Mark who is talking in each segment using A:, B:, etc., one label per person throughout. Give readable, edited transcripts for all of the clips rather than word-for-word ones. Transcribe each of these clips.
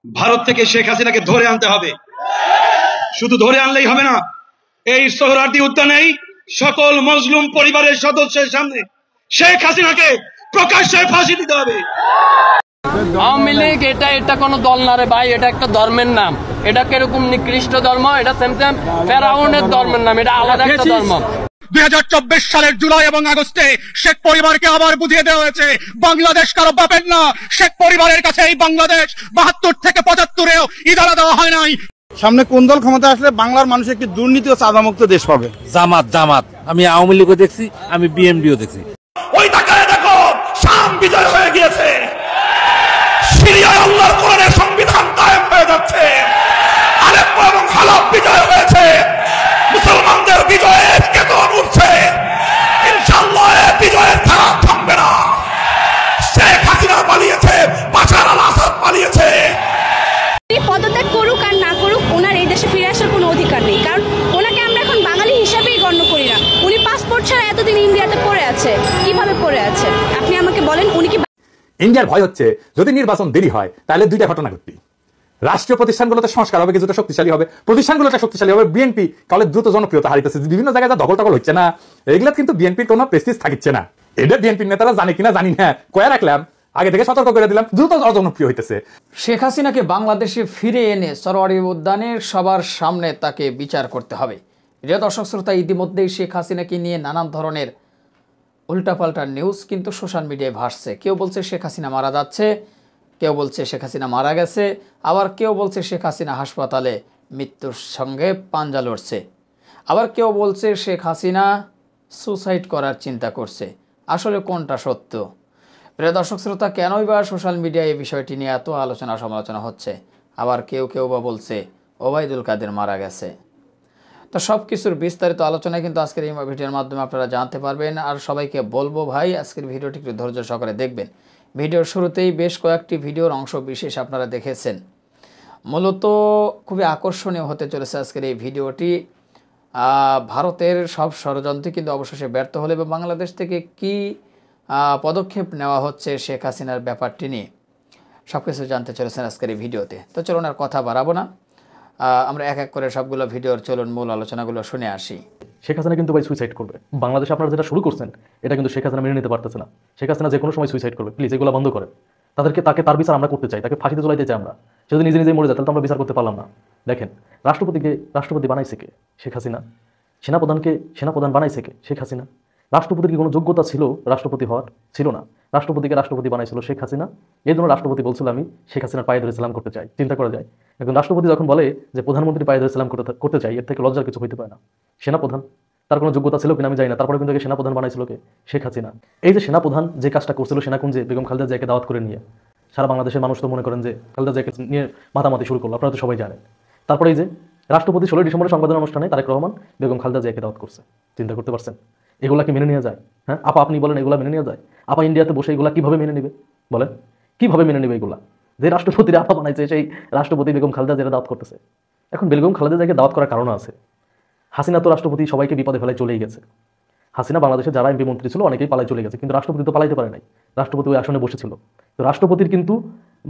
A: ভারত থেকে শেখ হাসিনাকে ধরে আনতে হবে। শুধু ধরে আনলেই হবে না, এই সোহরাওয়ার্দী উদ্যানেই সকল মজলুম পরিবারের সদস্যের সামনে শেখ হাসিনাকে প্রকাশ্যে ফাঁসি দিতে হবে।
B: আওয়ামী লীগ এটা কোনো দল না রে ভাই, এটা একটা ধর্মের নাম। এটা কিরকম নিকৃষ্ট ধর্ম, এটা সেম ফেরাউনের ধর্মের নাম, এটা আলাদা একটা ধর্ম।
C: 2024 সালের জুলাই এবং আগস্টে শেখ পরিবারকে আবার বুঝিয়ে দেওয়া হয়েছে বাংলাদেশ কারো বাপের না। শেখ পরিবারের কাছে এই বাংলাদেশ 72 থেকে 75-এও ইজারা দেওয়া হয় নাই।
D: সামনে কোন দল ক্ষমতা আসলে বাংলার মানুষ একটি দুর্নীতি ও চাঁদামুক্ত দেশ পাবে?
E: জামাত। আমি আওয়ামী লীগও দেখছি, আমি বিএমডিও দেখছি।
C: ওই তাকায় দেখো, শাম বিজয় হয়ে গিয়েছে, সিরিয়ায় আল্লাহর কোরআনের সংবিধান কায়েম হয়ে যাচ্ছে, আলেপ্পো এবং হালাব বিজয় হয়েছে, মুসলমানদের বিজয়ের কেতন উঠছে। ইনশাআল্লাহ এই বিজয়ের ধারা থামবে না। শেখ হাসিনা পালিয়েছে, বাশার আল আসাদ পালিয়েছে।
F: পদত্যাগ করুক আর না করুক, ওনার এই দেশে ফিরে আসার কোনো অধিকার নেই, কারণ ওনাকে আমরা এখন বাঙালি হিসাবেই গণ্য করি না। উনি পাসপোর্ট ছাড়া এতদিন ইন্ডিয়াতে পড়ে আছে, কিভাবে পড়ে আছে আপনি আমাকে বলেন। উনি কি
G: ইন্ডিয়ার ভয় হচ্ছে যদি নির্বাচন দেরি হয় তাহলে দুইটা ঘটনা ঘটবে, রাষ্ট্রীয় প্রতিষ্ঠানগুলোতে সংস্কার হবে, কিছুটা শক্তিশালী হবে, প্রতিষ্ঠানগুলোটা শক্তিশালী হবে। বিএনপি কালে দ্রুত জনপ্রিয়তা হারিতেছে, বিভিন্ন জায়গায় যা দখল টকল হচ্ছে না, এগুলো কিন্তু বিএনপির কোনো প্রেস্টিজ থাকিচ্ছে না। এটা বিএনপির নেতারা জানে কিনা জানি না, কয়া রাখলাম, আগে থেকে সতর্ক করে দিলাম, দ্রুত জনপ্রিয় হইতেছে।
H: শেখ হাসিনাকে বাংলাদেশে ফিরে এনে সোহরাওয়ার্দী উদ্যানের সবার সামনে তাকে বিচার করতে হবে। প্রিয় দর্শক শ্রোতা, ইতিমধ্যেই শেখ হাসিনাকে নিয়ে নানান ধরনের উল্টাপাল্টা নিউজ কিন্তু সোশ্যাল মিডিয়ায় ভাসছে। কেউ বলছে শেখ হাসিনা মারা যাচ্ছে, কেউ বলছে শেখ হাসিনা মারা গেছে, আবার কেউ বলছে শেখ হাসিনা হাসপাতালে মৃত্যুর সঙ্গে পাঞ্জা লড়ছে, আবার কেউ বলছে শেখ হাসিনা সুসাইড করার চিন্তা করছে। আসলে কোনটা সত্য? প্রিয় দর্শক শ্রোতা, কেনই বা সোশ্যাল মিডিয়ায় এই বিষয়টি নিয়ে এত আলোচনা সমালোচনা হচ্ছে? আবার কেউ বা বলছে ওবায়দুল কাদের মারা গেছে। তো সব কিছুর বিস্তারিত আলোচনায় কিন্তু আজকের এই ভিডিওর মাধ্যমে আপনারা জানতে পারবেন। আর সবাইকে বলবো ভাই, আজকের ভিডিওটি একটু ধৈর্য সহকারে দেখবেন। ভিডিওর শুরুতেই বেশ কয়েকটি ভিডিওর অংশ বিশেষ আপনারা দেখেছেন। মূলত খুবই আকর্ষণীয় হতে চলেছে আজকের এই ভিডিওটি। ভারতের সব ষড়যন্ত্র কিন্তু অবশেষে ব্যর্থ হলে এবং বাংলাদেশ থেকে কি পদক্ষেপ নেওয়া হচ্ছে শেখ হাসিনার ব্যাপারটি নিয়ে সব কিছু জানতে চলেছেন আজকের এই ভিডিওতে। তো চলুন আর কথা বাড়াবো না, আমরা এক এক করে সবগুলো ভিডিওর চলুন মূল আলোচনাগুলো শুনে আসি।
I: শেখ হাসিনা কিন্তু ভাই সুইসাইড করবে। বাংলাদেশে আপনারা যেটা শুরু করছেন এটা কিন্তু শেখ হাসিনা মেনে নিতে পারতেছে না। শেখ হাসিনা যে কোনো সময় সুইসাইড করবে, প্লিজ এগুলো বন্ধ করেন। তাকে তার বিচার আমরা করতে চাই, তাকে ফাঁসিতে চলাইতে চাই আমরা। সে যদি নিজে মরে যায় তাহলে তো আমরা বিচার করতে পারলাম না। দেখেন, রাষ্ট্রপতি বানাইছে কে? শেখ হাসিনা। সেনাপ্রধান বানাইছে কে? শেখ হাসিনা। রাষ্ট্রপতির কি কোনো যোগ্যতা ছিল রাষ্ট্রপতি হওয়ার? ছিল না। রাষ্ট্রপতিকে রাষ্ট্রপতি বানাইছিল শেখ হাসিনা। এই জন্য রাষ্ট্রপতি বলছিল আমি শেখ হাসিনার পায়ে ধরে সালাম করতে চাই। চিন্তা করা যায়, এখন রাষ্ট্রপতি যখন বলে যে প্রধানমন্ত্রী পায়ে ধরে সালাম করতে চাই, এর থেকে লজ্জার কিছু হইতে পারে না। সেনাপ্রধান, তার কোনো যোগ্যতা ছিল কিনা আমি জানি না, তারপরে কিন্তু সেনাপ্রধান বানাইছিল কে? শেখ হাসিনা। এই যে সেনাপ্রধান যে কাজটা করছিল সেনাকুঞ্জে বেগম খালেদা জিয়াকে দাওয়াত করে নিয়ে, সারা বাংলাদেশের মানুষ তো মনে করেন যে খালেদা জিয়াকে নিয়ে মাতামাতি শুরু করলো, আপনারা তো সবাই জানেন। তারপরে এই যে রাষ্ট্রপতি 16 ডিসেম্বরের সংবাদ অনুষ্ঠানে তারেক রহমান বেগম খালেদা জিয়াকে দাওয়াত করছে। চিন্তা করতে পারছেন? এগুলা কি মেনে নেওয়া যায়? হ্যাঁ আপা, আপনি বলেন এগুলা মেনে নেওয়া যায়? আপা ইন্ডিয়াতে বসে এগুলা কিভাবে মেনে নেবে বলেন? কিভাবে মেনে নেবে এগুলা? যে রাষ্ট্রপতির আপা বানাইছে সেই রাষ্ট্রপতি বেগম খালেদা জিয়াকে দাওয়াত করতেছে। এখন বেগম খালেদা জিয়াকে দাওয়াত করার কারণ আছে। হাসিনা তো রাষ্ট্রপতি সবাইকে বিপদে ফেলায় চলেই গেছে। হাসিনা বাংলাদেশের যারা এমপি মন্ত্রী ছিল অনেকেই পালাই চলে গেছে, কিন্তু রাষ্ট্রপতি তো পালাইতে পারে নাই। রাষ্ট্রপতি ওই আসনে বসেছিল। তো রাষ্ট্রপতির কিন্তু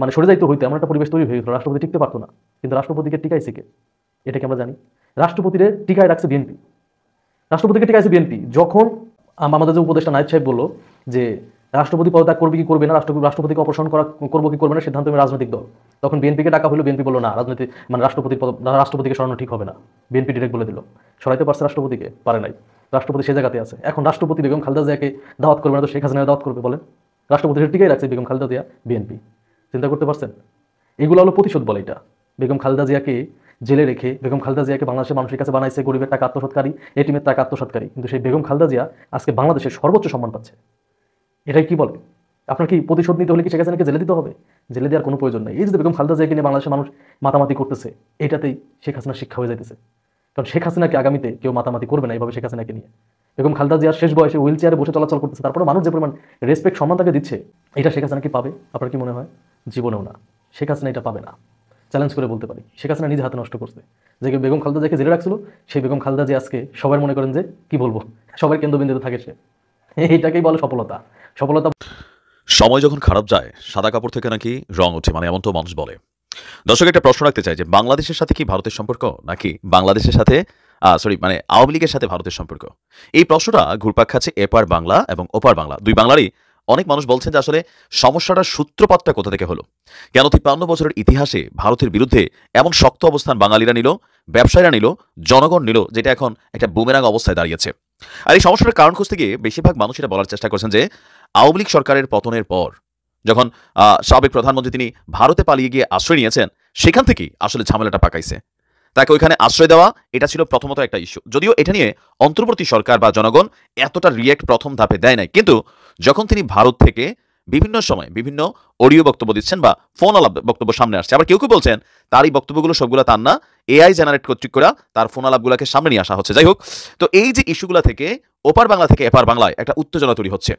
I: মানে সরে যাইতে হইতে এমন একটা পরিবেশ তৈরি হয়ে গেছিল, রাষ্ট্রপতি টিকতে পারতো না। কিন্তু রাষ্ট্রপতিকে টিকাইছে কে? এটাকে আমরা জানি। রাষ্ট্রপতিরে টিকায় রাখছে বিএনপি। রাষ্ট্রপতিকে টিকাইছে বিএনপি। যখন আমাদের যে উপদেষ্টা নায়েব সাহেব বললো যে রাষ্ট্রপতি পদত্যাগ করবে কি করবে না, রাষ্ট্রপতিকে অপসারণ করবো কি করবে না, সিদ্ধান্ত রাজনৈতিক দল। তখন বিএনপিকে ডাকা হলো, বিএনপি বললো না, রাষ্ট্রপতিকে সরানো ঠিক হবে না। বিএনপি ডিরেক্ট বলে দিল। সরাইতে পারছে রাষ্ট্রপতিকে? পারে নাই। রাষ্ট্রপতি সে জায়গাতে আছে। এখন রাষ্ট্রপতি বেগম খালেদা জিয়াকে দাওয়াত করবে না তো শেখ হাসিনা দাওয়াত করবে বলেন? রাষ্ট্রপতির টিকাই রাখছে বেগম খালেদা জিয়া, বিএনপি। চিন্তা করতে পারছেন? এগুলো হলো প্রতিশোধ বলে। এটা বেগম খালেদা জিয়াকে জেলে রেখে বেগম খালেদা জিয়াকে বাংলাদেশের মানুষের কাছে বানাইছে গরিবের টাকা আত্মসাৎকারী, এটিমের টাকা আত্মসাৎকারী। কিন্তু সেই বেগম খালেদা জিয়া আজকে বাংলাদেশের সর্বোচ্চ সম্মান পাচ্ছে। এটাই কি বলে? আপনার কি প্রতিশোধ নিতে হলে কি শেখ হাসিনাকে জেলে দিতে হবে? জেলে দেওয়ার কোনো প্রয়োজন নেই। এই যে বেগম খালেদা জিয়াকে নিয়ে বাংলাদেশের মানুষ মাতামাতি করতেছে, এটাতেই শেখ হাসিনার শিক্ষা হয়ে যাইতেছে। কারণ শেখ হাসিনাকে আগামীতে কেউ মাতামাতি করবে না এইভাবে শেখ হাসিনাকে নিয়ে। বেগম খালেদা জিয়ার শেষ বয়সে হুইল চেয়ারে বসে চলাচল করতেছে, তারপরে মানুষ যে পরিমাণ রেসপেক্ট সম্মান তাকে দিচ্ছে, এটা শেখ হাসিনা কি পাবে? আপনার কি মনে হয়? জীবনেও না। শেখ হাসিনা এটা পাবে না। চ্যালেঞ্জ করে বলতে পারি, শেখ হাসিনা নিজে হাতে নষ্ট করছে। যে বেগম খালেদা জিয়াকে জেলে রাখছিল, সেই বেগম খালেদা জিয়া আজকে সবাই মনে করেন যে কি বলবো, সবার কেন্দ্রবিন্দুতে থাকে সে। এইটাকেই বলে সফলতা। সময় যখন খারাপ যায় সাদা কাপড় থেকে নাকি রং ওঠে, মানে এমন তো মানুষ বলে।
J: দর্শক একটা প্রশ্ন রাখতে চাই যে বাংলাদেশের সাথে কি ভারতের সম্পর্ক নাকি বাংলাদেশের সাথে আওয়ামী লীগের সাথে ভারতের সম্পর্ক? এই প্রশ্নটা ঘুরপাক খাচ্ছে এপার বাংলা এবং ওপার বাংলা, দুই বাংলারই অনেক মানুষ বলছেন যে আসলে সমস্যাটার সূত্রপাতটা কোথা থেকে হলো, কেন 53 বছরের ইতিহাসে ভারতের বিরুদ্ধে এমন শক্ত অবস্থান বাঙালিরা নিল, ব্যবসায়ীরা নিল, জনগণ নিল, যেটা এখন একটা বুমেরাং অবস্থায় দাঁড়িয়েছে। আর এই সমস্যাটার কারণ খুঁজতে গিয়ে বেশিরভাগ মানুষ এটা বলার চেষ্টা করছেন যে আওয়ামী লীগ সরকারের পতনের পর যখন সাবেক প্রধানমন্ত্রী তিনি ভারতে পালিয়ে গিয়ে আশ্রয় নিয়েছেন, সেখান থেকেই আসলে ঝামেলাটা পাকাইছে। তাকে ওইখানে আশ্রয় দেওয়া এটা ছিল প্রথমত একটা ইস্যু, যদিও এটা নিয়ে অন্তর্বর্তী সরকার বা জনগণ এতটা রিয়েক্ট প্রথম ধাপে দেয় নাই, কিন্তু যখন তিনি ভারত থেকে বিভিন্ন সময় বিভিন্ন অডিও বক্তব্য দিচ্ছেন বা ফোন আলাপ বক্তব্য সামনে আসছে, আবার কেউ কেউ বলছেন তার এই বক্তব্যগুলো সবগুলো তার না, এআই জেনারেট কর্তৃক করা তার ফোন আলাপগুলোকে সামনে নিয়ে আসা হচ্ছে। যাই হোক, তো এই যে ইস্যুগুলো থেকে ওপার বাংলা থেকে এপার বাংলায় একটা উত্তেজনা তৈরি হচ্ছে,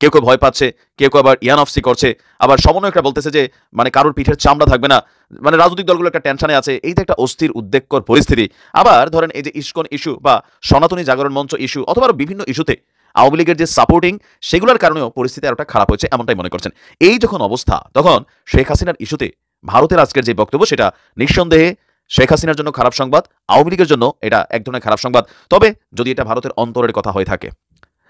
J: কেউ কেউ ভয় পাচ্ছে, কেউ কেউ আবার ইয়ানফসি করছে, আবার সমন্বয়করা বলতেছে যে মানে কারোর পিঠের চামড়া থাকবে না, মানে রাজনৈতিক দলগুলো একটা টেনশনে আছে, এই যে একটা অস্থির উদ্বেগকর পরিস্থিতি। আবার ধরেন এই যে ইস্কন ইস্যু বা সনাতনী জাগরণ মঞ্চ ইস্যু অথবা বিভিন্ন ইস্যুতে আওয়ামী লীগের যে সাপোর্টিং, সেগুলোর কারণেও পরিস্থিতি আরোটা খারাপ হয়েছে এমনটাই মনে করছেন। এই যখন অবস্থা, তখন শেখ হাসিনার ইস্যুতে ভারতের আজকের যে বক্তব্য, সেটা নিঃসন্দেহে শেখ হাসিনার জন্য খারাপ সংবাদ, আওয়ামী লীগের জন্য এটা এক ধরনের খারাপ সংবাদ। তবে যদি এটা ভারতের অন্তরের কথা হয়ে থাকে,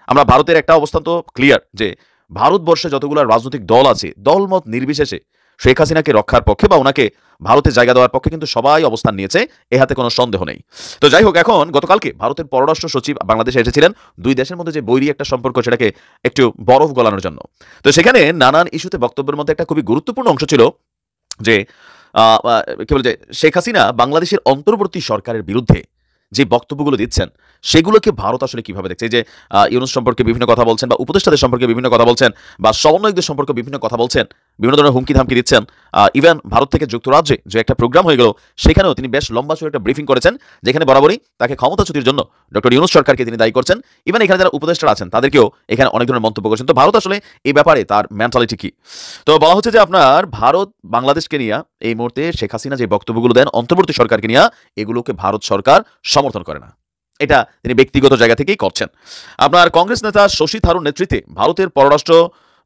J: আমরা ভারতের একটা অবস্থান তো ক্লিয়ার যে ভারতবর্ষে যতগুলো রাজনৈতিক দল আছে, দলমত নির্বিশেষে শেখ হাসিনাকে রক্ষার পক্ষে বা ওনাকে ভারতে জায়গা দেওয়ার পক্ষে কিন্তু সবাই অবস্থান নিয়েছে, এ হাতে কোনো সন্দেহ নেই। তো যাই হোক, এখন গতকালকে ভারতের পররাষ্ট্র সচিব বাংলাদেশে এসেছিলেন দুই দেশের মধ্যে যে বৈরী একটা সম্পর্ক, সেটাকে একটু বরফ গলানোর জন্য। তো সেখানে নানান ইস্যুতে বক্তব্যের মধ্যে একটা খুবই গুরুত্বপূর্ণ অংশ ছিল যে কি বলে যে শেখ হাসিনা বাংলাদেশের অন্তর্বর্তী সরকারের বিরুদ্ধে যে বক্তব্যগুলো দিচ্ছেন, সেগুলোকে ভারত আসলে কিভাবে দেখছে। যে ইউনূস সম্পর্কে বিভিন্ন কথা বলছেন, বা উপদেষ্টাদের সম্পর্কে বিভিন্ন কথা বলছেন, বা সমন্বয়কদের সম্পর্কে বিভিন্ন কথা বলছেন, বিভিন্ন ধরনের হুমকি ধামকি দিচ্ছেন। ইভেন ভারত থেকে যুক্তরাজ্যে যে একটা প্রোগ্রাম হয়ে গেল, সেখানেও তিনি বেশ লম্বা সময় একটা ব্রিফিং করেছেন, যেখানে বরাবরই তাকে ক্ষমতাচ্যুতির জন্য ডক্টর ইউনূস সরকারকে তিনি দায়ী করছেন। ইভেন এখানে যারা উপদেষ্টা আছেন তাদেরকেও এখানে অনেক ধরনের মন্তব্য করছেন। তো ভারত আসলে এই ব্যাপারে তার মেন্টালিটি কি? তো বলা হচ্ছে যে আপনার ভারত বাংলাদেশকে নিয়ে এই মুহূর্তে শেখ হাসিনা যে বক্তব্যগুলো দেন অন্তর্বর্তী সরকারকে নিয়ে, এগুলোকে ভারত সরকার সমর্থন করে না, এটা তিনি ব্যক্তিগত জায়গা থেকেই করছেন। আপনার কংগ্রেস নেতা শশী থারুর নেতৃত্বে ভারতের পররাষ্ট্র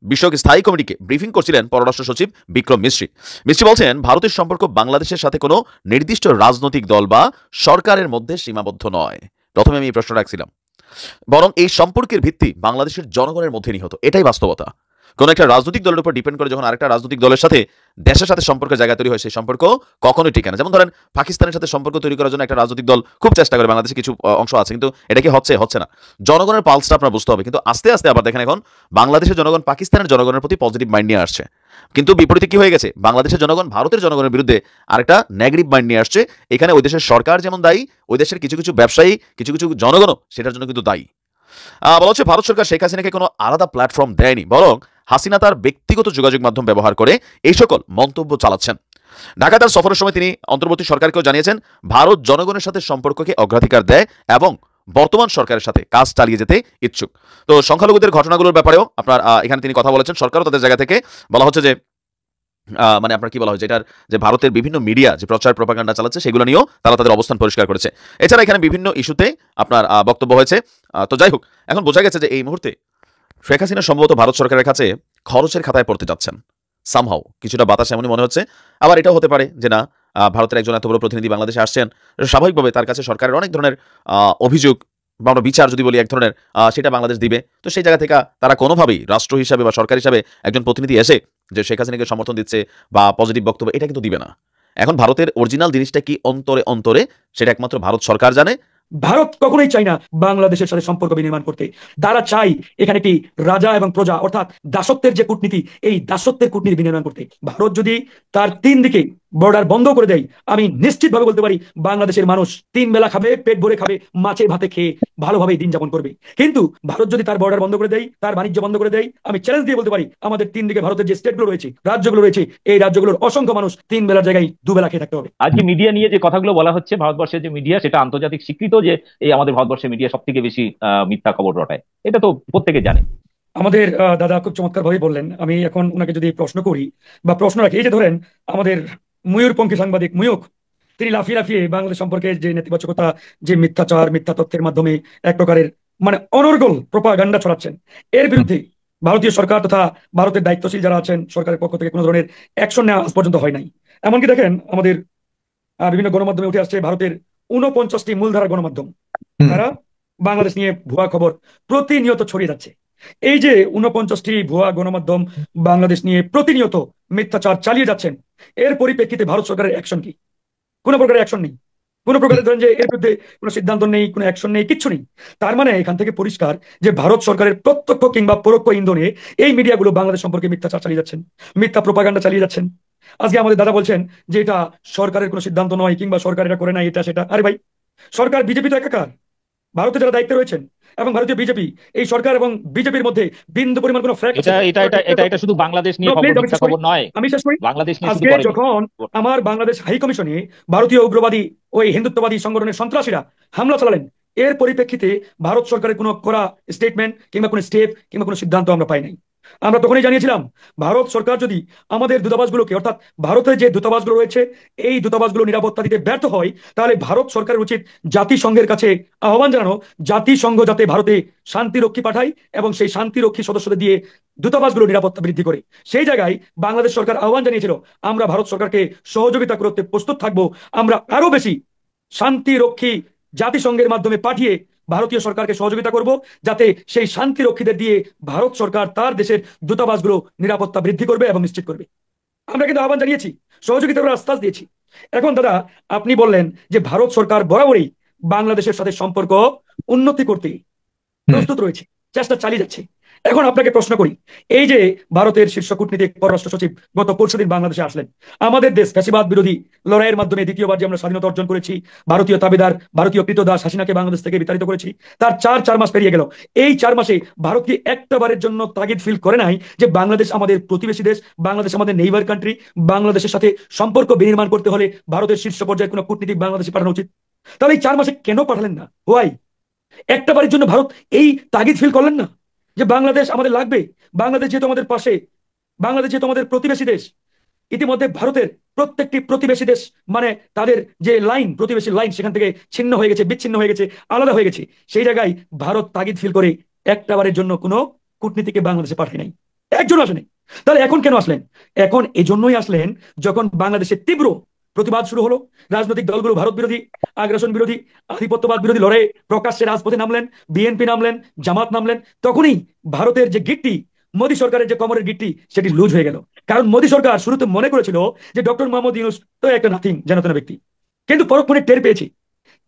J: বিষয়ক স্থায়ী কমিটিকে ব্রিফিং করছিলেন পররাষ্ট্র সচিব বিক্রম মিশ্রি। মিশ্রি বলছেন ভারতের সম্পর্ক বাংলাদেশের সাথে কোনো নির্দিষ্ট রাজনৈতিক দল বা সরকারের মধ্যে সীমাবদ্ধ নয়। প্রথমে আমি এই প্রশ্ন রাখছিলাম, বরং এই সম্পর্কের ভিত্তি বাংলাদেশের জনগণের মধ্যে নিহিত, এটাই বাস্তবতা। কোনো একটা রাজনৈতিক দলের উপর ডিপেন্ড করে যখন আরেকটা রাজনৈতিক দলের সাথে দেশের সাথে সম্পর্কের জায়গা তৈরি হয়, সেই সম্পর্ক কখনোই ঠিক না। যেমন ধরেন পাকিস্তানের সাথে সম্পর্ক তৈরি করার জন্য একটা রাজনৈতিক দল খুব চেষ্টা করে, বাংলাদেশে কিছু অংশ আছে, কিন্তু এটা কি হচ্ছে না। জনগণের পালসটা আপনার বুঝতে হবে। কিন্তু আস্তে আস্তে আবার দেখেন এখন বাংলাদেশের জনগণ পাকিস্তানের জনগণের প্রতি পজিটিভ মাইন্ড নিয়ে আসছে, কিন্তু বিপরীতে কি হয়ে গেছে, বাংলাদেশের জনগণ ভারতের জনগণের বিরুদ্ধে আরেকটা নেগেটিভ মাইন্ড নিয়ে আসছে। এখানে ওই দেশের সরকার যেমন দায়ী, ওই দেশের কিছু কিছু ব্যবসায়ী, কিছু কিছু জনগণও সেটার জন্য কিন্তু দায়ী। বলা হচ্ছে ভারত সরকার শেখ হাসিনাকে কোনো আলাদা প্ল্যাটফর্ম দেয়নি, বরং হাসিনা তার ব্যক্তিগত যোগাযোগ মাধ্যম ব্যবহার করে এই সকল মন্তব্য চালাচ্ছেন। ঢাকা তার সফরের সময় তিনি অন্তর্বর্তী সরকারকেও জানিয়েছেন ভারত জনগণের সাথে সম্পর্ককে অগ্রাধিকার দেয় এবং বর্তমান সরকারের সাথে কাজ চালিয়ে যেতে ইচ্ছুক। তো সংখ্যালঘুদের ঘটনাগুলোর ব্যাপারেও আপনার এখানে তিনি কথা বলেছেন। সরকারও তাদের জায়গা থেকে বলা হচ্ছে যে মানে আপনার কি বলা হয়েছে, এটার যে ভারতের বিভিন্ন মিডিয়া যে প্রচার প্রপাগান্ডা চালাচ্ছে, সেগুলো নিয়েও তারা তাদের অবস্থান পরিষ্কার করেছে। এছাড়া এখানে বিভিন্ন ইস্যুতে আপনার বক্তব্য হয়েছে। তো যাই হোক, এখন বোঝা গেছে যে এই মুহূর্তে শেখ হাসিনা সম্ভবত ভারত সরকারের কাছে খরচের খাতায় পড়তে যাচ্ছেন সামহাও, কিছুটা বাতাস এমনই মনে হচ্ছে। আবার এটাও হতে পারে যে না, ভারতের একজন এত বড় প্রতিনিধি বাংলাদেশে আসছেন, স্বাভাবিকভাবে তার কাছে সরকারের অনেক ধরনের অভিযোগ বা আমরা বিচার যদি বলি এক ধরনের, সেটা বাংলাদেশ দিবে। তো সেই জায়গা থেকে তারা কোনোভাবেই রাষ্ট্র হিসাবে বা সরকার হিসাবে একজন প্রতিনিধি এসে যে শেখ হাসিনাকে সমর্থন দিচ্ছে বা পজিটিভ বক্তব্য, এটা কিন্তু দিবে না। এখন ভারতের অরিজিনাল জিনিসটা কি অন্তরে অন্তরে, সেটা একমাত্র ভারত সরকার জানে।
K: ভারত কখনোই চায় না বাংলাদেশের সাথে সম্পর্ক বিনির্মাণ করতে। তারা চায় এখানে একটি রাজা এবং প্রজা অর্থাৎ দাসত্বের যে কূটনীতি, এই দাসত্বের কূটনীতি বিনির্মাণ করতে। ভারত যদি তার 3 দিকে বর্ডার বন্ধ করে দেয়, আমি নিশ্চিতভাবে বলতে পারি বাংলাদেশের মানুষ 3 বেলা খাবে, পেট ভরে খাবে, মাছে ভাতে খেয়ে ভালোভাবে দিন যাপন করবে। কিন্তু ভারত যদি তার বর্ডার বন্ধ করে দেয়, তার বাণিজ্য বন্ধ করে দেয়, আমি চ্যালেঞ্জ দিয়ে বলতে পারি আমাদের 3 দিকে ভারতের যে স্টেটগুলো রয়েছে, রাজ্যগুলো রয়েছে, এই রাজ্যগুলোর অসংখ্য মানুষ 3 বেলার জায়গায় 2 বেলা খেয়ে থাকতে হবে।
L: আজকে মিডিয়া নিয়ে যে কথাগুলো বলা হচ্ছে, ভারতবর্ষের যে মিডিয়া, সেটা আন্তর্জাতিক স্বীকৃত যে এই আমাদের ভারতবর্ষের মিডিয়া সব থেকে বেশি মিথ্যা খবর রটায়, এটা তো প্রত্যেকে জানে।
K: আমাদের দাদা খুব চমৎকার ভাবে বললেন। আমি এখন ওনাকে যদি প্রশ্ন করি বা প্রশ্ন রাখি, এই যে ধরেন আমাদের ময়ূরপঙ্খী সাংবাদিক ময়ূক, তিনি লাফিয়ে লাফিয়ে বাংলাদেশ সম্পর্কে যে নেতিবাচকতা, যে মিথ্যাচার, মিথ্যা তথ্যের মাধ্যমে এক প্রকারের মানে অনর্গল প্রোপাগান্ডা ছড়াচ্ছেন, এর বিরুদ্ধে ভারতীয় সরকার তথা ভারতের দায়িত্বশীল যারা আছেন সরকারের পক্ষ থেকে কোনো ধরনের অ্যাকশন নেওয়া আজ পর্যন্ত হয় নাই। এমনকি দেখেন আমাদের বিভিন্ন গণমাধ্যমে উঠে আসছে ভারতের 49টি মূলধারার গণমাধ্যম, তারা বাংলাদেশ নিয়ে ভুয়া খবর প্রতিনিয়ত ছড়িয়ে যাচ্ছে। এই যে 49টি ভুয়া গণমাধ্যম বাংলাদেশ নিয়ে প্রতিনিয়ত মিথ্যাচার চালিয়ে যাচ্ছেন, এর পরিপ্রেক্ষিতে ভারত সরকারের অ্যাকশন কি? কোনো প্রকারের অ্যাকশন নেই, কোনো প্রকারের ধরেন যে এর বিরুদ্ধে কোনো সিদ্ধান্ত নেই, কোনো অ্যাকশন নেই, কিচ্ছু নেই। তার মানে এখান থেকে পরিষ্কার যে ভারত সরকারের প্রত্যক্ষ কিংবা পরোক্ষ ইন্ধনে এই মিডিয়াগুলো বাংলাদেশ সম্পর্কে মিথ্যাচার চালিয়ে যাচ্ছেন, মিথ্যা প্রোপাগান্ডা চালিয়ে যাচ্ছেন। আজকে আমাদের দাদা বলছেন যে এটা সরকারের কোনো সিদ্ধান্ত নয় কিংবা সরকার এটা করে নাই, এটা সেটা। আরে ভাই, সরকার বিজেপি তো একাকার, ভারতে যারা দায়িত্বে রয়েছেন এবং ভারতীয় বিজেপি, এই সরকার এবং বিজেপির মধ্যে বিন্দু পরিমাণ কোনো ফ্যাক্ট
L: এটা শুধু বাংলাদেশ নিয়ে খবর নয়,
K: আমি শেষ করি।
L: বাংলাদেশ নিয়ে
K: আজকে যখন আমার বাংলাদেশ হাই কমিশনে ভারতীয় উগ্রবাদী ওই হিন্দুত্ববাদী সংগঠনের সন্ত্রাসীরা হামলা চালালেন, এর পরিপ্রেক্ষিতে ভারত সরকারের কোনো করা স্টেটমেন্ট কিংবা কোনো স্টেপ কিংবা কোনো সিদ্ধান্ত আমরা পাই নাই। আমরা তখনই জানিয়েছিলাম ভারত সরকার যদি আমাদের দূতাবাসগুলোকে, অর্থাৎ ভারতের যে দূতাবাসগুলো রয়েছে এই দূতাবাসগুলো নিরাপত্তা দিতে ব্যর্থ হয়, তাহলে ভারত সরকারের উচিত জাতিসংঘের কাছে আহ্বান জানানো, জাতিসংঘ যাতে ভারতে শান্তিরক্ষী পাঠায় এবং সেই শান্তিরক্ষী সদস্যদের দিয়ে দূতাবাসগুলো নিরাপত্তা বৃদ্ধি করে। সেই জায়গায় বাংলাদেশ সরকার আহ্বান জানিয়েছিল আমরা ভারত সরকারকে সহযোগিতা করতে প্রস্তুত থাকবো, আমরা আরো বেশি শান্তিরক্ষী জাতিসংঘের মাধ্যমে পাঠিয়ে ভারতীয় সরকারকে সহযোগিতা করব, যাতে সেই শান্তিরক্ষীদের দিয়ে ভারত সরকার তার দেশের দূতাবাসগুলো নিরাপত্তা বৃদ্ধি করবে এবং নিশ্চিত করবে। আমরা কিন্তু আহ্বান জানিয়েছি, সহযোগিতা করার আশ্বাস দিয়েছি। এখন দাদা আপনি বললেন যে ভারত সরকার বরাবরই বাংলাদেশের সাথে সম্পর্ক উন্নতি করতে প্রস্তুত রয়েছে, চেষ্টা চালিয়ে যাচ্ছে। এখন আপনাকে প্রশ্ন করি, এই যে ভারতের শীর্ষ কূটনীতিক পররাষ্ট্র সচিব গত পরশুদিন বাংলাদেশে আসলেন, আমাদের দেশ ফ্যাসিবাদ বিরোধী লড়াইয়ের মাধ্যমে দ্বিতীয়বার যে আমরা স্বাধীনতা অর্জন করেছি, ভারতীয় তাবেদার ভারতীয় কৃতদাস হাসিনাকে বাংলাদেশ থেকে বিতাড়িত করেছি, তার চার মাস পেরিয়ে গেল। এই 4 মাসে ভারত কি একটাবারের জন্য তাগিদ ফিল করে নাই যে বাংলাদেশ আমাদের প্রতিবেশী দেশ, বাংলাদেশ আমাদের নেইবার কান্ট্রি, বাংলাদেশের সাথে সম্পর্ক বিনির্মাণ করতে হলে ভারতের শীর্ষ পর্যায়ে কোনো কূটনীতিক বাংলাদেশে পাঠানো উচিত? তাহলে এই 4 মাসে কেন পাঠালেন না? হোয়াই? একটাবারের জন্য ভারত এই তাগিদ ফিল করলেন না যে বাংলাদেশ আমাদের লাগবে? বাংলাদেশ যেহেতু আমাদের পাশে, বাংলাদেশ যেহেতু আমাদের প্রতিবেশী দেশ, ইতিমধ্যে ভারতের প্রত্যেকটি প্রতিবেশী দেশ মানে তাদের যে লাইন, প্রতিবেশী লাইন সেখান থেকে ছিন্ন হয়ে গেছে, বিচ্ছিন্ন হয়ে গেছে, আলাদা হয়ে গেছে। সেই জায়গায় ভারত তাগিদ ফিল করে একটাবারের জন্য কোনো কূটনীতিকে বাংলাদেশে পাঠায় নাই, একজন আসেনি। তাহলে এখন কেন আসলেন? এখন এজন্যই আসলেন যখন বাংলাদেশে তীব্র প্রতিবাদ শুরু হলো, রাজনৈতিক দলগুলো ভারত বিরোধী, আগ্রাসন বিরোধী, আধিপত্যবাদ বিরোধী লড়াই প্রকাশ্যে রাজপথে নামলেন, বিএনপি নামলেন, জামাত নামলেন, তখনই ভারতের যে গিট্টি, মোদী সরকারের যে কমরের গিট্টি, সেটি লুজ হয়ে গেল। কারণ মোদী সরকার শুরুতে মনে করেছিল যে ডক্টর মোহাম্মদ ইউনূস তো একটা নাথিং, জানাতেন ব্যক্তি, কিন্তু পরক্ষণে টের পেয়েছি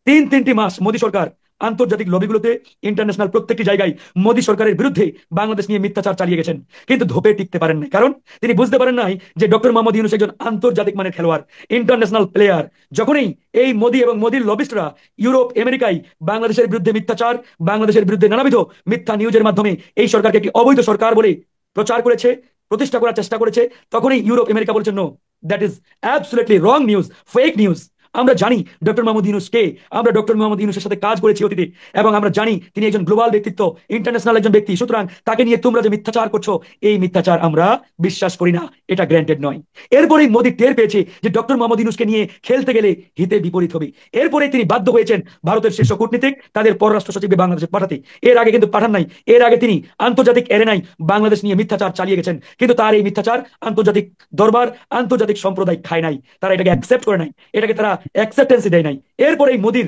K: 3 মাস মোদী সরকার আন্তর্জাতিক লবিগুলোতে, ইন্টারন্যাশনাল প্রত্যেকটি জায়গায় মোদী সরকারের বিরুদ্ধে বাংলাদেশ নিয়ে মিথ্যাচার চালিয়ে গেছেন, কিন্তু ধোপে টিকতে পারেন নাই। কারণ তিনি বুঝতে পারেন নাই যে ডক্টর মোহাম্মদ ইউনূস একজন আন্তর্জাতিক মানের খেলোয়াড়, ইন্টারন্যাশনাল প্লেয়ার। যখনই এই মোদী এবং মোদীর লবিস্টরা ইউরোপ আমেরিকায় বাংলাদেশের বিরুদ্ধে মিথ্যাচার, বাংলাদেশের বিরুদ্ধে নানাবিধ মিথ্যা নিউজের মাধ্যমে এই সরকারকে একটি অবৈধ সরকার বলে প্রচার করেছে, প্রতিষ্ঠা করার চেষ্টা করেছে, তখনই ইউরোপ আমেরিকা বলছেন no, that is absolutely wrong news, fake news. আমরা জানি ডক্টর মোহাম্মদ ইউনূস কে, আমরা ডক্টর মোহাম্মদ ইউনূসের সাথে কাজ করেছি অতীতে, এবং আমরা জানি তিনি একজন গ্লোবাল ব্যক্তিত্ব, ইন্টারন্যাশনাল একজন ব্যক্তি। সুতরাং তাকে নিয়ে তোমরা যে মিথ্যাচার করছো, এই মিথ্যাচার আমরা বিশ্বাস করি না, এটা গ্র্যান্টেড নয়। এরপরেই মোদী টের পেয়েছে যে ডক্টর মোহাম্মদ ইউনূসকে নিয়ে খেলতে গেলে হিতে বিপরীত হবে। এরপরে তিনি বাধ্য হয়েছেন ভারতের শীর্ষ কূটনীতিক তাদের পররাষ্ট্র সচিবকে বাংলাদেশে পাঠাতে। এর আগে কিন্তু পাঠান নাই, এর আগে তিনি আন্তর্জাতিক এরেনায় বাংলাদেশ নিয়ে মিথ্যাচার চালিয়ে গেছেন, কিন্তু তার এই মিথ্যাচার আন্তর্জাতিক দরবার, আন্তর্জাতিক সম্প্রদায় খায় নাই, তারা এটাকে অ্যাকসেপ্ট করে নাই, এটাকে তারা অ্যাকসেপ্টেন্সি দেয় নাই। এরপরে এই মোদীর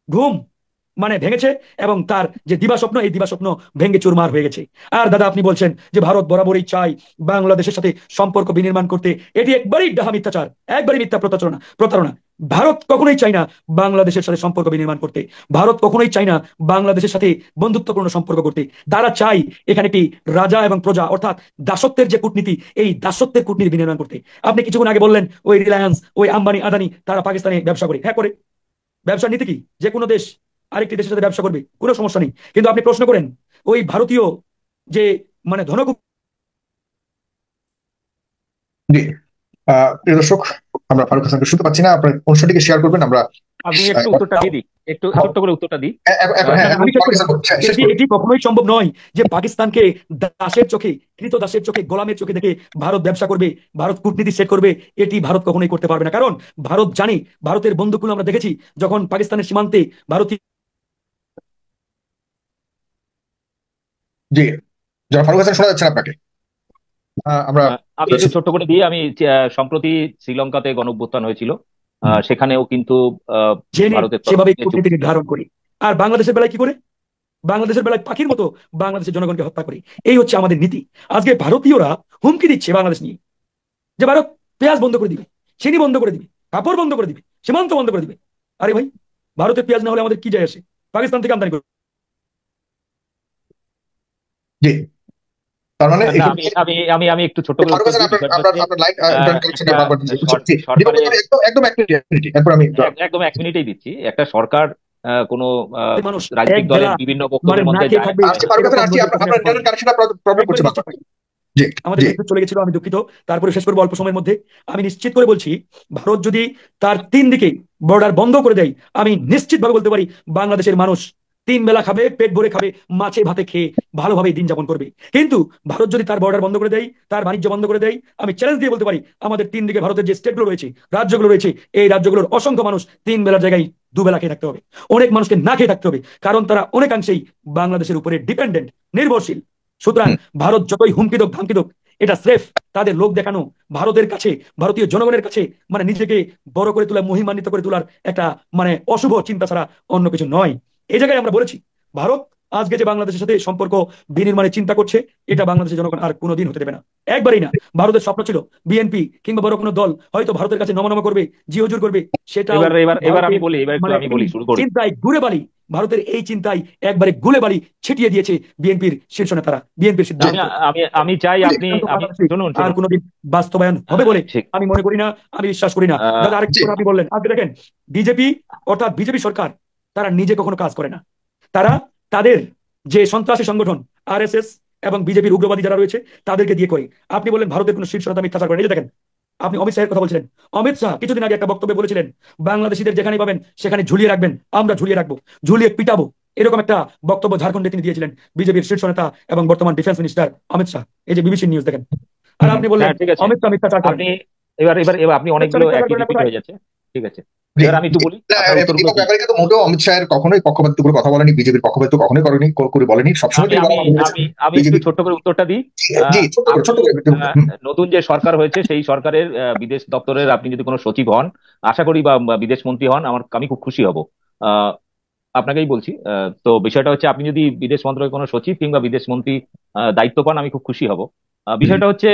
K: ঘুম মানে ভেঙেছে এবং তার যে দিবাস্বপ্ন, এই দিবাস্বপ্ন ভেঙে চুরমার হয়ে গেছে। আর দাদা আপনি বলছেন যে ভারত বরাবরই চাই বাংলাদেশের সাথে সম্পর্ক বিনির্মাণ করতে, এটি একবারই ডাহা মিথ্যাচার, একবারই মিথ্যা প্রতারণা। ভারত কখনোই চায় না বাংলাদেশের সাথে সম্পর্ক বিনির্মাণ করতে, ভারত কখনোই চায় না বাংলাদেশের সাথে বন্ধুত্বপূর্ণ সম্পর্ক করতে। তারা চায় এখানে একটি রাজা এবং প্রজা, অর্থাৎ দাসত্বের যে কূটনীতি, এই দাসত্বের কূটনীতি বিনির্মাণ করতে। আপনি কিছুক্ষণ আগে বললেন ওই রিলায়েন্স, ওই আম্বানি আদানি তারা পাকিস্তানে ব্যবসা করে, হ্যাঁ করে। ব্যবসার নীতি কি? যে কোনো দেশ আরেকটি দেশের সাথে ব্যবসা করবে, কোনো সমস্যা নেই। কিন্তু আপনি প্রশ্ন করেন ওই ভারতীয় যে মানে ধনকুব।
M: প্রিয় দর্শক, আমরা ফারুক হাসানকে শুনতে পাচ্ছি না, আপনার অনুষ্ঠানটিকে শেয়ার করবেন। আমরা
L: আপনি একটু উত্তরটা দিয়ে দিই, একটু ছোট্ট করে উত্তরটা দিই।
K: এটি কখনোই সম্ভব নয় যে পাকিস্তানকে দাসের চোখে, কৃত দাসের চোখে, গোলামের চোখে দেখে ভারত ব্যবসা করবে, ভারত কূটনীতি সেট করবে। এটি ভারত কখনোই করতে পারবে না। কারণ ভারত জানে, ভারতের বন্দুকগুলো আমরা দেখেছি যখন পাকিস্তানের সীমান্তে ভারতীয়।
M: জি, যারা ফারুক হাসান শোনা যাচ্ছেন আপনাকে। আমরা
L: আমি একটু ছোট্ট করে দিয়ে আমি সম্প্রতি শ্রীলঙ্কাতে গণঅভ্যুত্থান হয়েছিল, সেখানেও কিন্তু
K: জেনে
L: ভারতের তরফ
K: সেভাবে
L: থেকে
K: কূটনীতি নির্ধারণ করি। আর বাংলাদেশের বেলায় কি করে? বাংলাদেশের বেলায় পাখির মতো বাংলাদেশের জনগণকে হত্যা করে। এই হচ্ছে আমাদের নীতি। আজকে ভারতীয়রা হুমকি দিচ্ছে বাংলাদেশ নিয়ে যে ভারত পেঁয়াজ বন্ধ করে দিবে, চিনি বন্ধ করে দিবে, কাপড় বন্ধ করে দিবে, সীমান্ত বন্ধ করে দিবে। আরে ভাই, ভারতের পেঁয়াজ না হলে আমাদের কি যায় আসে? পাকিস্তান থেকে আমদানি করবে।
M: জি, তার মানে
L: না, আমি একটু ছোট্ট করে
M: ফারুক
L: উত্তর
M: হাসান,
L: দিই।
M: আপনার লাইভ কানেকশনটা বার করে দিচ্ছি।
L: সরকারের
M: একদম এক মিনিট, এরপর আমি
L: একদম 1 মিনিটেই দিচ্ছি। একটা সরকার কোনো
K: মানুষ
L: রাজনৈতিক
K: এক
L: দলের
K: বেলা
L: বিভিন্ন
K: মানে
L: বক্তব্যের
K: না
L: মধ্যে
K: খেয়ে
L: যায়।
K: থাকবে।
M: আজকে ফারুক হাসান আসছি, আপনার ইন্টারনেট কানেকশনটা প্রবলেম করছে বারবার। জি
K: আমাদের
M: জি
K: বিদ্যুৎ চলে গেছিল, আমি দুঃখিত। তারপরে শেষ করবো অল্প সময়ের মধ্যে। আমি নিশ্চিত করে বলছি, ভারত যদি তার 3 দিকে বর্ডার বন্ধ করে দেয়, আমি নিশ্চিত ভাবে বলতে পারি বাংলাদেশের মানুষ 3 বেলা খাবে, পেট ভরে খাবে, মাছে ভাতে খেয়ে ভালোভাবে দিন যাপন করবে। কিন্তু ভারত যদি তার বর্ডার বন্ধ করে দেয়, তার বাণিজ্য বন্ধ করে দেয়, আমি চ্যালেঞ্জ দিয়ে বলতে পারি আমাদের 3 দিকে ভারতের যে স্টেটগুলো রয়েছে, রাজ্যগুলো রয়েছে, এই রাজ্যগুলোর অসংখ্য মানুষ 3 বেলার জায়গায় 2 বেলা খেয়ে থাকতে হবে। অনেক মানুষকে না খেয়ে থাকতে হবে, কারণ তারা অনেকাংশেই বাংলাদেশের উপরে ডিপেন্ডেন্ট, নির্ভরশীল। সুতরাং ভারত যতই হুমকি দোক ধামকি দোক, এটা স্রেফ তাদের লোক দেখানো, ভারতের কাছে, ভারতীয় জনগণের কাছে মানে নিজেকে বড় করে তোলা, মহিমান্বিত করে তোলার একটা মানে অশুভ চিন্তা ছাড়া অন্য কিছু নয়। এই জায়গায় আমরা বলেছি, ভারত আজকে যে বাংলাদেশের সাথে সম্পর্ক বিনির্মাণের চিন্তা করছে, এটা বাংলাদেশের জনগণ আর কোনোদিন হতে দেবে না, একবারই না। ভারতের স্বপ্ন ছিল বিএনপি কিংবা বড় কোনো দল হয়তো ভারতের কাছে নমনম করবে, জি হুজুর করবে, সেটা
L: এবার আমি বলি, এবার একটু আমি বলি, শুরু করি।
K: চিন্তায় ঘুরে বালি, ভারতের এই চিন্তায় একবারে গুলে বালি ছিটিয়ে দিয়েছে বিএনপির শীর্ষ নেতারা, বিএনপির সিদ্ধান্ত।
L: আমি চাই আপনি শুনুন,
K: আর কোনোদিন বাস্তবায়ন হবে বলে আমি মনে করি না, আমি বিশ্বাস করি না। দাদা আরেকটু কথা আপনি বললেন, আজকে দেখেন বিজেপি অর্থাৎ বিজেপি সরকার, তারা নিজে কখনো কাজ করে না। তারা তাদের যে সন্ত্রাসী সংগঠন আরএসএস এবং বিজেপির উগ্রবাদী যারা রয়েছে তাদেরকে দিয়ে করে। আপনি বললেন ভারতের কোনো শীর্ষ নেতা মিথ্যাচার করেন। এই যে দেখেন, আপনি অমিত শাহের কথা বলছিলেন, অমিত শাহ কিছুদিন আগে একটা বক্তব্যে বলেছিলেন বাংলাদেশিদের যেখানে পাবেন সেখানে ঝুলিয়ে রাখবেন, আমরা ঝুলিয়ে রাখবো, ঝুলিয়ে পিটাবো, এরকম একটা বক্তব্য ঝাড়খণ্ডে তিনি দিয়েছিলেন, বিজেপির শীর্ষ নেতা এবং বর্তমান ডিফেন্স মিনিস্টার অমিত শাহ। এই যে বিবিসি নিউজ দেখেন। আর আপনি বললেন অমিত শাহ মিথ্যাচার করেন।
L: এবার আপনি অনেকগুলো একই রিপিট হয়ে যাচ্ছে। ঠিক আছে, এবার আমি একটু বলি।
M: ব্যাপারে তো মোটেও অমিত শাহের কখনোই পক্ষপাতিত্ব করে কথা বলেনি, বিজেপির পক্ষপাতিত্ব কখনোই করেনি, করে বলেনি, সবসময়
L: আমি একটু ছোট্ট করে উত্তরটা দিই। নতুন যে সরকার হয়েছে সেই সরকারের বিদেশ দপ্তরের আপনি যদি কোনো সচিব হন, আশা করি, বা বিদেশ মন্ত্রী হন, আমি খুব খুশি হব। আপনাকেই বলছি। তো বিষয়টা হচ্ছে, আপনি যদি বিদেশ মন্ত্রকের কোনো সচিব কিংবা বিদেশ মন্ত্রী দায়িত্ব পান, আমি খুব খুশি হব। বিষয়টা হচ্ছে,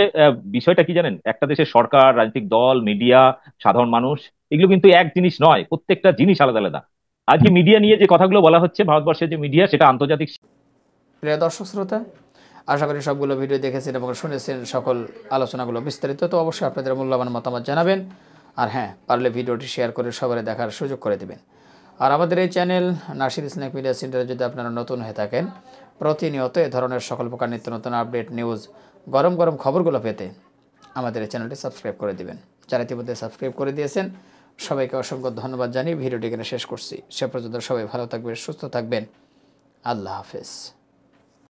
L: বিষয়টা কি জানেন, একটা দেশের সরকার, রাজনৈতিক দল, মিডিয়া, সাধারণ মানুষ, এগুলো কিন্তু এক জিনিস নয়, প্রত্যেকটা জিনিস আলাদা আলাদা। আজকে মিডিয়া নিয়ে যে কথাগুলো বলা হচ্ছে, ভারতবর্ষের যে মিডিয়া, সেটা আন্তর্জাতিক।
H: প্রিয় দর্শক শ্রোতা, আশা করি সবগুলো ভিডিও দেখেছেন এবং শুনেছেন সকল আলোচনাগুলো বিস্তারিত। তো অবশ্যই আপনাদের মূল্যবান মতামত জানাবেন, আর হ্যাঁ, পারলে ভিডিওটি শেয়ার করে সবাই দেখার সুযোগ করে দেবেন। আর আমাদের এই চ্যানেল নাসির স্ন্যাক মিডিয়া সেন্টারে যদি আপনারা নতুন হয়ে থাকেন, প্রতিনিয়ত এ ধরনের সকল প্রকার নিত্য নতুন আপডেট, নিউজ, গরম গরম খবরগুলো পেতে আমাদের এই চ্যানেলটি সাবস্ক্রাইব করে দিবেন। যারা ইতিমধ্যে সাবস্ক্রাইব করে দিয়েছেন সবাইকে অসংখ্য ধন্যবাদ জানিয়ে ভিডিওটি এখানে শেষ করছি। সে পর্যন্ত সবাই ভালো থাকবেন, সুস্থ থাকবেন। আল্লাহ হাফেজ।